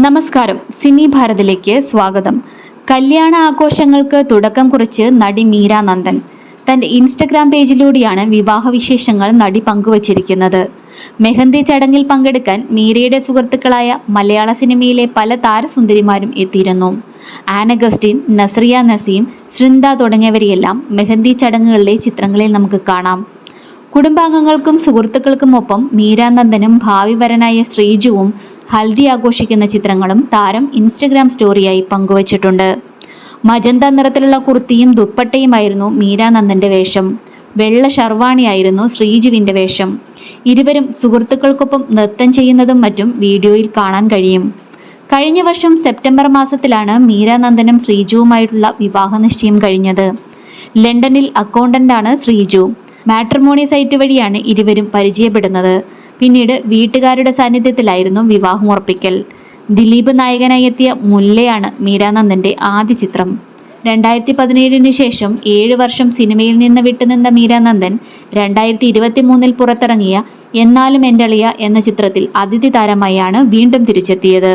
നമസ്കാരം, സിനി ഭാരതിലേക്ക് സ്വാഗതം. കല്യാണ ആഘോഷങ്ങൾക്ക് തുടക്കം കുറിച്ച് നടി മീര നന്ദൻ തന്റെ ഇൻസ്റ്റഗ്രാം പേജിലൂടെയാണ് വിവാഹ വിശേഷങ്ങൾ നടി പങ്കുവച്ചിരിക്കുന്നത്. മെഹന്തി ചടങ്ങിൽ പങ്കെടുക്കാൻ മീരയുടെ സുഹൃത്തുക്കളായ മലയാള സിനിമയിലെ പല താരസുന്ദരിമാരും എത്തിയിരുന്നു. ആൻ അഗസ്റ്റിൻ, നസ്രിയ നസീം, സൃന്ദ തുടങ്ങിയവരെയെല്ലാം മെഹന്തി ചടങ്ങുകളിലെ ചിത്രങ്ങളിൽ നമുക്ക് കാണാം. കുടുംബാംഗങ്ങൾക്കും സുഹൃത്തുക്കൾക്കുമൊപ്പം മീരാനന്ദനും ഭാവി വരനായ ശ്രീജുവും ഹൽദി ആഘോഷിക്കുന്ന ചിത്രങ്ങളും താരം ഇൻസ്റ്റഗ്രാം സ്റ്റോറിയായി പങ്കുവച്ചിട്ടുണ്ട്. മജന്ത നിറത്തിലുള്ള കുർത്തിയും ദുപ്പട്ടയുമായിരുന്നു മീരാനന്ദന്റെ വേഷം. വെള്ള ഷർവാണിയായിരുന്നു ശ്രീജുവിന്റെ വേഷം. ഇരുവരും സുഹൃത്തുക്കൾക്കൊപ്പം നൃത്തം ചെയ്യുന്നതും മറ്റും വീഡിയോയിൽ കാണാൻ കഴിയും. കഴിഞ്ഞ വർഷം സെപ്റ്റംബർ മാസത്തിലാണ് മീരാനന്ദനും ശ്രീജുവുമായിട്ടുള്ള വിവാഹ നിശ്ചയം കഴിഞ്ഞത്. ലണ്ടനിൽ അക്കൗണ്ടന്റാണ് ശ്രീജു. മാട്രിമോണി സൈറ്റ് വഴിയാണ് ഇരുവരും പരിചയപ്പെടുന്നത്. പിന്നീട് വീട്ടുകാരുടെ സാന്നിധ്യത്തിലായിരുന്നു വിവാഹമുറപ്പിക്കൽ. ദിലീപ് നായകനായി എത്തിയ മുല്ലയാണ് മീരാനന്ദന്റെ ആദ്യ ചിത്രം. 2017 ശേഷം 7 വർഷം സിനിമയിൽ നിന്ന് വിട്ടുനിന്ന മീരാനന്ദൻ 2023 പുറത്തിറങ്ങിയ എന്നാലും എൻ്റളിയ എന്ന ചിത്രത്തിൽ അതിഥി താരമായാണ് വീണ്ടും തിരിച്ചെത്തിയത്.